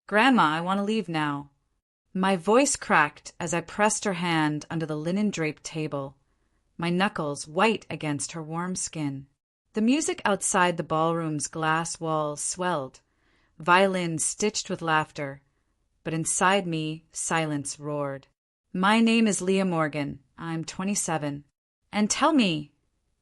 Grandma, I want to leave now. My voice cracked as I pressed her hand under the linen-draped table, my knuckles white against her warm skin. The music outside the ballroom's glass walls swelled, violins stitched with laughter, but inside me, silence roared. My name is Leah Morgan. I'm 27. And tell me,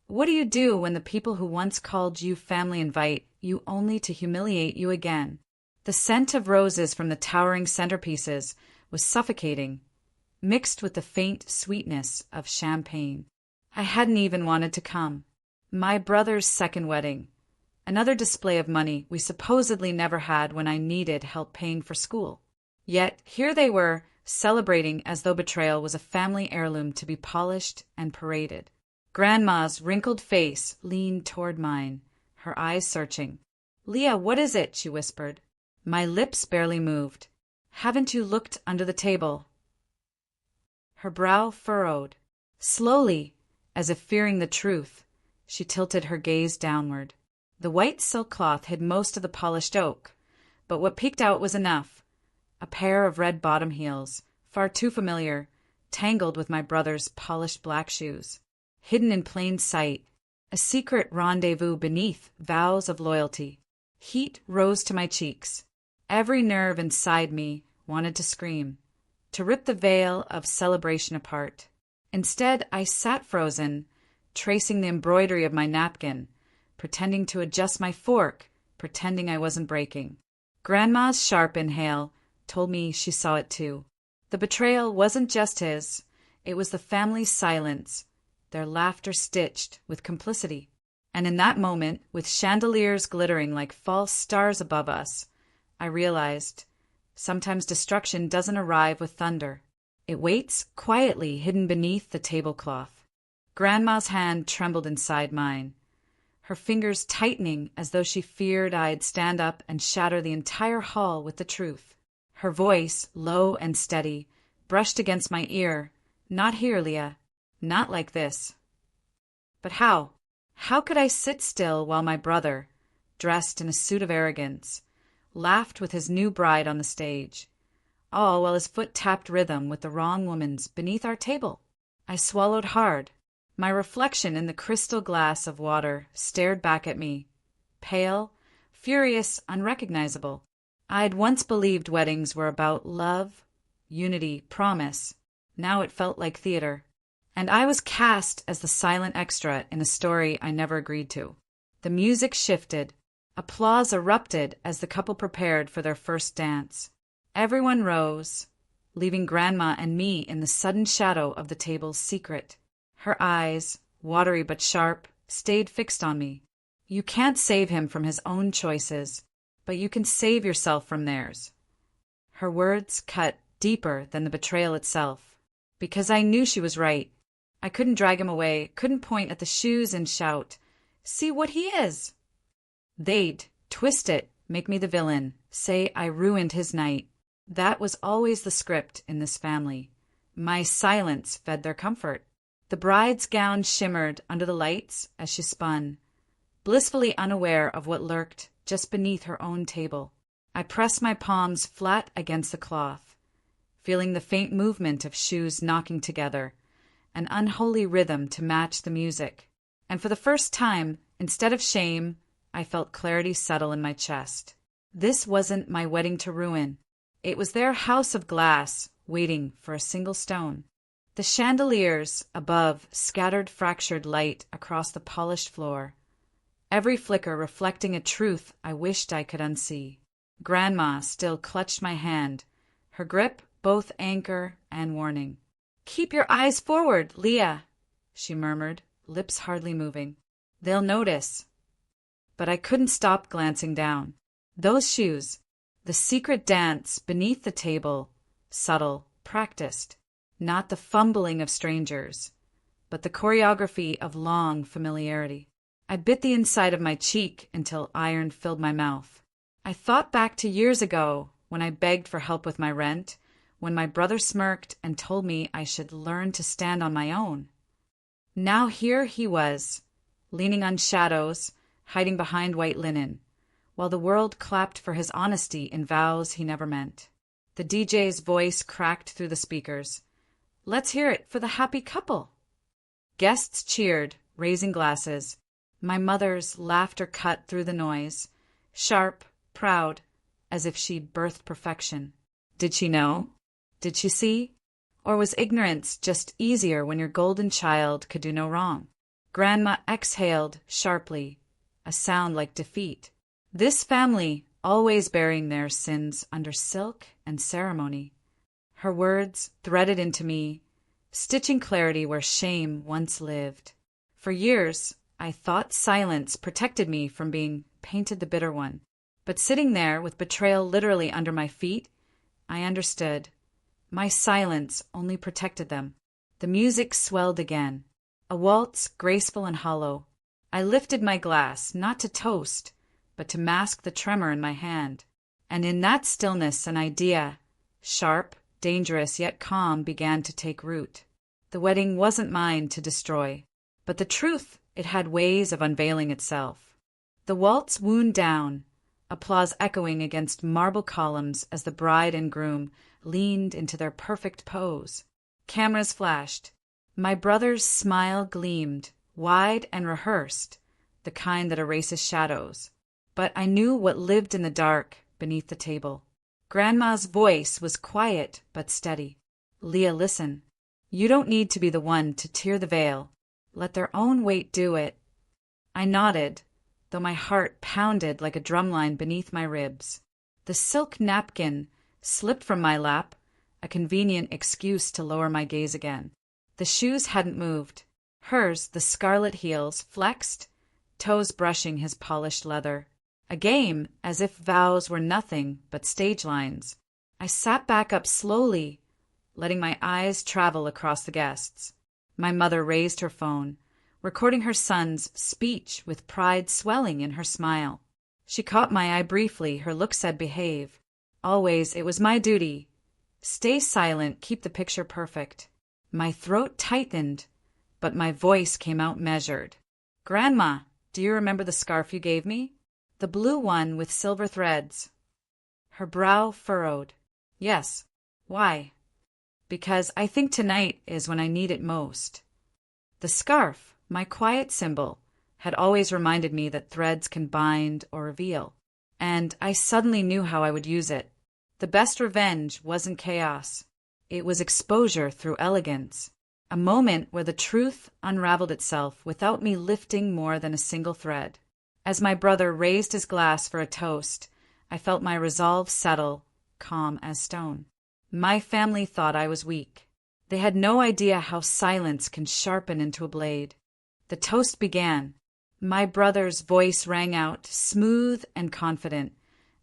what do you do when the people who once called you family invite you only to humiliate you again? The scent of roses from the towering centerpieces was suffocating, mixed with the faint sweetness of champagne. I hadn't even wanted to come. My brother's second wedding, another display of money we supposedly never had when I needed help paying for school. Yet here they were, celebrating as though betrayal was a family heirloom to be polished and paraded. Grandma's wrinkled face leaned toward mine, her eyes searching. "Leah, what is it?" she whispered. My lips barely moved. "Haven't you looked under the table?" Her brow furrowed. Slowly, as if fearing the truth, she tilted her gaze downward. The white silk cloth hid most of the polished oak, but what peeked out was enough. A pair of red bottom heels, far too familiar, tangled with my brother's polished black shoes. Hidden in plain sight, a secret rendezvous beneath vows of loyalty. Heat rose to my cheeks. Every nerve inside me wanted to scream, to rip the veil of celebration apart. Instead, I sat frozen, tracing the embroidery of my napkin, pretending to adjust my fork, pretending I wasn't breaking. Grandma's sharp inhale told me she saw it too. The betrayal wasn't just his, it was the family's silence, their laughter stitched with complicity. And in that moment, with chandeliers glittering like false stars above us, I realized sometimes destruction doesn't arrive with thunder. It waits quietly hidden beneath the tablecloth. Grandma's hand trembled inside mine, her fingers tightening as though she feared I'd stand up and shatter the entire hall with the truth. Her voice, low and steady, brushed against my ear. "Not here, Leah. Not like this." But how? How could I sit still while my brother, dressed in a suit of arrogance, laughed with his new bride on the stage, all while his foot tapped rhythm with the wrong woman's beneath our table? I swallowed hard. My reflection in the crystal glass of water stared back at me, pale, furious, unrecognizable. I'd once believed weddings were about love, unity, promise. Now it felt like theater. And I was cast as the silent extra in a story I never agreed to. The music shifted. Applause erupted as the couple prepared for their first dance. Everyone rose, leaving Grandma and me in the sudden shadow of the table's secret. Her eyes, watery but sharp, stayed fixed on me. You can't save him from his own choices, but you can save yourself from theirs. Her words cut deeper than the betrayal itself, because I knew she was right. I couldn't drag him away, couldn't point at the shoes and shout, "See what he is!" They'd twist it, make me the villain, say I ruined his night. That was always the script in this family. My silence fed their comfort. The bride's gown shimmered under the lights as she spun, blissfully unaware of what lurked just beneath her own table. I pressed my palms flat against the cloth, feeling the faint movement of shoes knocking together, an unholy rhythm to match the music. And for the first time, instead of shame, I felt clarity settle in my chest. This wasn't my wedding to ruin. It was their house of glass, waiting for a single stone. The chandeliers above scattered fractured light across the polished floor, every flicker reflecting a truth I wished I could unsee. Grandma still clutched my hand, her grip both anchor and warning. "Keep your eyes forward, Leah," she murmured, lips hardly moving. "They'll notice." But I couldn't stop glancing down. Those shoes, the secret dance beneath the table, subtle, practiced. Not the fumbling of strangers, but the choreography of long familiarity. I bit the inside of my cheek until iron filled my mouth. I thought back to years ago when I begged for help with my rent, when my brother smirked and told me I should learn to stand on my own. Now here he was, leaning on shadows, hiding behind white linen, while the world clapped for his honesty in vows he never meant. The DJ's voice cracked through the speakers. "Let's hear it for the happy couple." Guests cheered, raising glasses. My mother's laughter cut through the noise, sharp, proud, as if she'd birthed perfection. Did she know? Did she see? Or was ignorance just easier when your golden child could do no wrong? Grandma exhaled sharply, a sound like defeat. This family, always burying their sins under silk and ceremony. Her words threaded into me, stitching clarity where shame once lived. For years, I thought silence protected me from being painted the bitter one. But sitting there with betrayal literally under my feet, I understood. My silence only protected them. The music swelled again, a waltz graceful and hollow. I lifted my glass, not to toast, but to mask the tremor in my hand. And in that stillness an idea, sharp, dangerous yet calm, began to take root. The wedding wasn't mine to destroy, but the truth, it had ways of unveiling itself. The waltz wound down, applause echoing against marble columns as the bride and groom leaned into their perfect pose. Cameras flashed. My brother's smile gleamed, wide and rehearsed, the kind that erases shadows. But I knew what lived in the dark beneath the table. Grandma's voice was quiet but steady. "Leah, listen. You don't need to be the one to tear the veil. Let their own weight do it." I nodded, though my heart pounded like a drumline beneath my ribs. The silk napkin slipped from my lap, a convenient excuse to lower my gaze again. The shoes hadn't moved. Hers, the scarlet heels, flexed, toes brushing his polished leather. A game, as if vows were nothing but stage lines. I sat back up slowly, letting my eyes travel across the guests. My mother raised her phone, recording her son's speech with pride swelling in her smile. She caught my eye briefly, her look said behave. Always, it was my duty. Stay silent, keep the picture perfect. My throat tightened, but my voice came out measured. "Grandma, do you remember the scarf you gave me? The blue one with silver threads." Her brow furrowed. "Yes. Why?" "Because I think tonight is when I need it most." The scarf, my quiet symbol, had always reminded me that threads can bind or reveal. And I suddenly knew how I would use it. The best revenge wasn't chaos. It was exposure through elegance. A moment where the truth unraveled itself without me lifting more than a single thread. As my brother raised his glass for a toast, I felt my resolve settle, calm as stone. My family thought I was weak. They had no idea how silence can sharpen into a blade. The toast began. My brother's voice rang out, smooth and confident,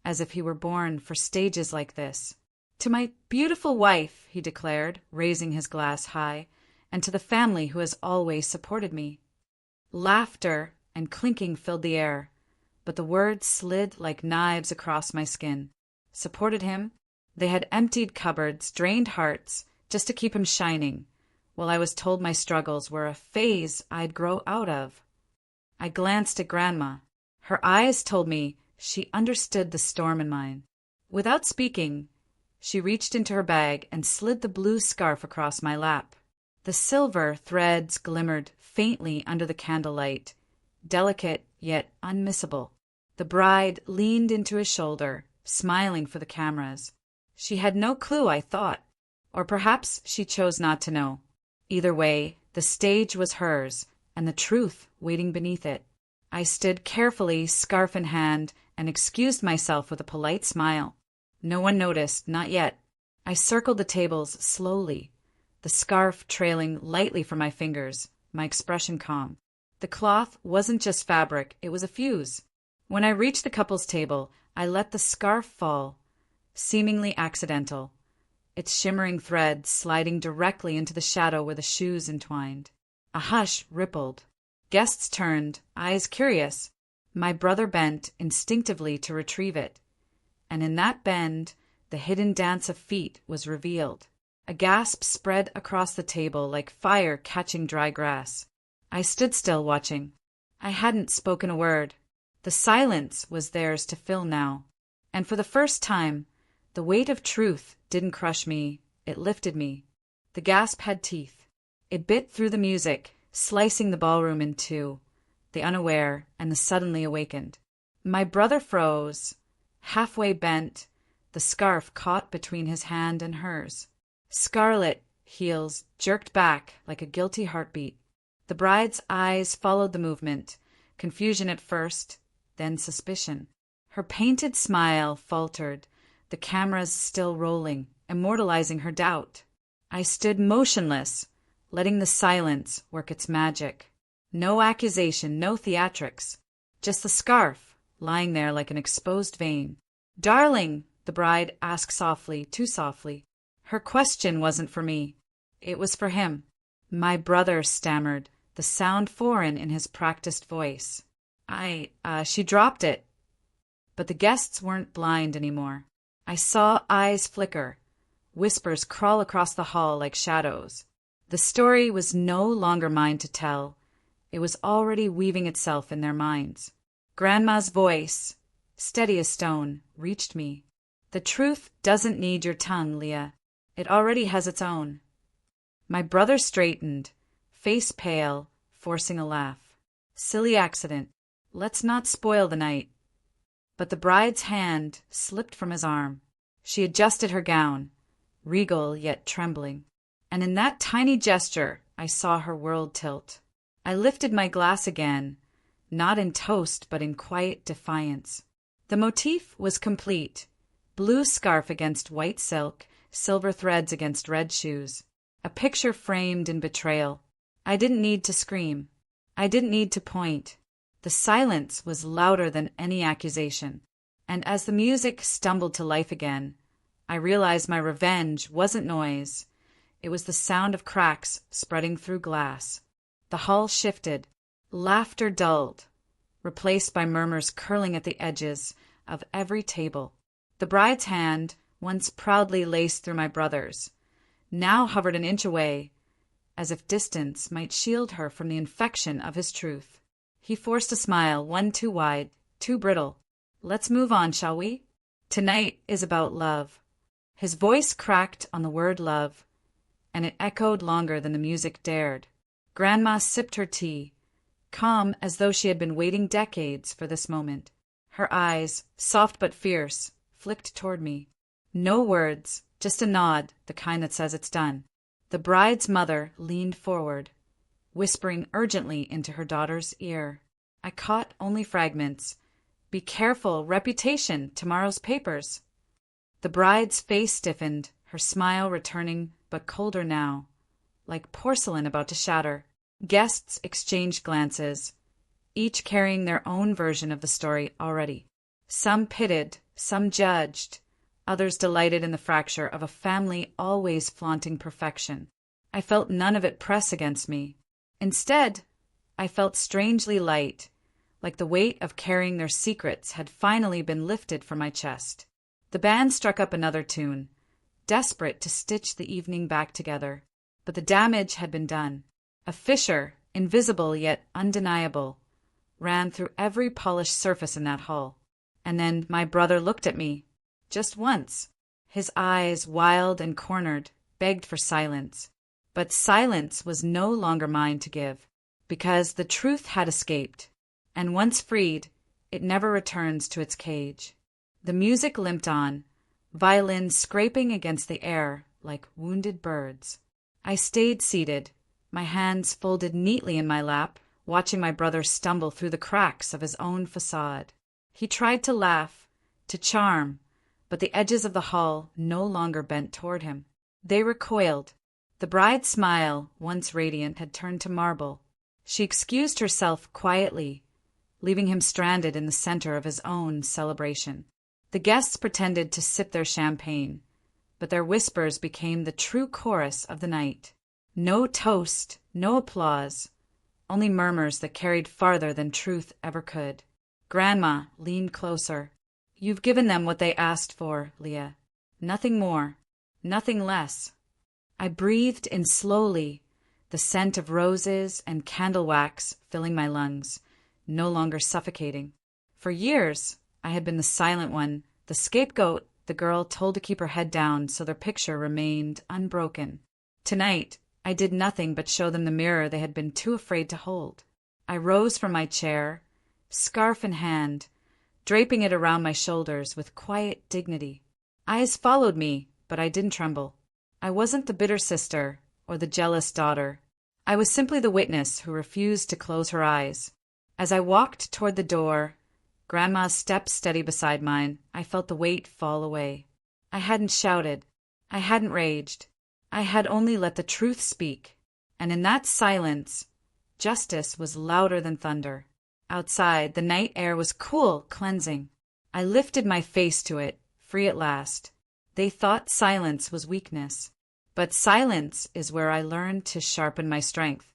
as if he were born for stages like this. "To my beautiful wife," he declared, raising his glass high, "and to the family who has always supported me." Laughter and clinking filled the air, but the words slid like knives across my skin. Supported him? They had emptied cupboards, drained hearts, just to keep him shining, while I was told my struggles were a phase I'd grow out of. I glanced at Grandma. Her eyes told me she understood the storm in mine. Without speaking, she reached into her bag and slid the blue scarf across my lap. The silver threads glimmered faintly under the candlelight, delicate yet unmissable. The bride leaned into his shoulder, smiling for the cameras. She had no clue, I thought. Or perhaps she chose not to know. Either way, the stage was hers, and the truth waiting beneath it. I stood carefully, scarf in hand, and excused myself with a polite smile. No one noticed, not yet. I circled the tables slowly, the scarf trailing lightly from my fingers, my expression calm. The cloth wasn't just fabric, it was a fuse. When I reached the couple's table, I let the scarf fall, seemingly accidental, its shimmering thread sliding directly into the shadow where the shoes entwined. A hush rippled. Guests turned, eyes curious. My brother bent instinctively to retrieve it. And in that bend, the hidden dance of feet was revealed. A gasp spread across the table like fire catching dry grass. I stood still, watching. I hadn't spoken a word. The silence was theirs to fill now. And for the first time, the weight of truth didn't crush me, it lifted me. The gasp had teeth. It bit through the music, slicing the ballroom in two, the unaware and the suddenly awakened. My brother froze, halfway bent, the scarf caught between his hand and hers. Scarlet heels jerked back like a guilty heartbeat. The bride's eyes followed the movement, confusion at first, then suspicion. Her painted smile faltered, the cameras still rolling, immortalizing her doubt. I stood motionless, letting the silence work its magic. No accusation, no theatrics, just the scarf lying there like an exposed vein. "Darling," the bride asked softly, too softly. Her question wasn't for me. It was for him. My brother stammered, the sound foreign in his practiced voice. She dropped it. But the guests weren't blind anymore. I saw eyes flicker, whispers crawl across the hall like shadows. The story was no longer mine to tell. It was already weaving itself in their minds. Grandma's voice, steady as stone, reached me. "The truth doesn't need your tongue, Leah. It already has its own." My brother straightened, face pale, forcing a laugh. "Silly accident. Let's not spoil the night." But the bride's hand slipped from his arm. She adjusted her gown, regal yet trembling. And in that tiny gesture, I saw her world tilt. I lifted my glass again, not in toast but in quiet defiance. The motif was complete. Blue scarf against white silk, silver threads against red shoes. A picture framed in betrayal. I didn't need to scream. I didn't need to point. The silence was louder than any accusation. And as the music stumbled to life again, I realized my revenge wasn't noise. It was the sound of cracks spreading through glass. The hall shifted. Laughter dulled, replaced by murmurs curling at the edges of every table. The bride's hand, once proudly laced through my brother's, now hovered an inch away, as if distance might shield her from the infection of his truth. He forced a smile, one too wide, too brittle. "Let's move on, shall we? Tonight is about love." His voice cracked on the word love, and it echoed longer than the music dared. Grandma sipped her tea, calm as though she had been waiting decades for this moment. Her eyes, soft but fierce, flicked toward me. No words, just a nod, the kind that says it's done. The bride's mother leaned forward, whispering urgently into her daughter's ear. I caught only fragments. "Be careful, reputation, tomorrow's papers." The bride's face stiffened, her smile returning, but colder now, like porcelain about to shatter. Guests exchanged glances, each carrying their own version of the story already. Some pitied, some judged, others delighted in the fracture of a family always flaunting perfection. I felt none of it press against me. Instead, I felt strangely light, like the weight of carrying their secrets had finally been lifted from my chest. The band struck up another tune, desperate to stitch the evening back together. But the damage had been done. A fissure, invisible yet undeniable, ran through every polished surface in that hall. And then my brother looked at me, just once. His eyes, wild and cornered, begged for silence. But silence was no longer mine to give, because the truth had escaped, and once freed, it never returns to its cage. The music limped on, violins scraping against the air like wounded birds. I stayed seated, my hands folded neatly in my lap, watching my brother stumble through the cracks of his own facade. He tried to laugh, to charm, but the edges of the hall no longer bent toward him. They recoiled. The bride's smile, once radiant, had turned to marble. She excused herself quietly, leaving him stranded in the center of his own celebration. The guests pretended to sip their champagne, but their whispers became the true chorus of the night. No toast, no applause, only murmurs that carried farther than truth ever could. Grandma leaned closer. "You've given them what they asked for, Leah. Nothing more, nothing less." I breathed in slowly, the scent of roses and candle wax filling my lungs, no longer suffocating. For years, I had been the silent one, the scapegoat, the girl told to keep her head down so their picture remained unbroken. Tonight, I did nothing but show them the mirror they had been too afraid to hold. I rose from my chair, scarf in hand, draping it around my shoulders with quiet dignity. Eyes followed me, but I didn't tremble. I wasn't the bitter sister or the jealous daughter. I was simply the witness who refused to close her eyes. As I walked toward the door, Grandma's step steady beside mine, I felt the weight fall away. I hadn't shouted. I hadn't raged. I had only let the truth speak. And in that silence, justice was louder than thunder. Outside, the night air was cool, cleansing. I lifted my face to it, free at last. They thought silence was weakness. But silence is where I learned to sharpen my strength.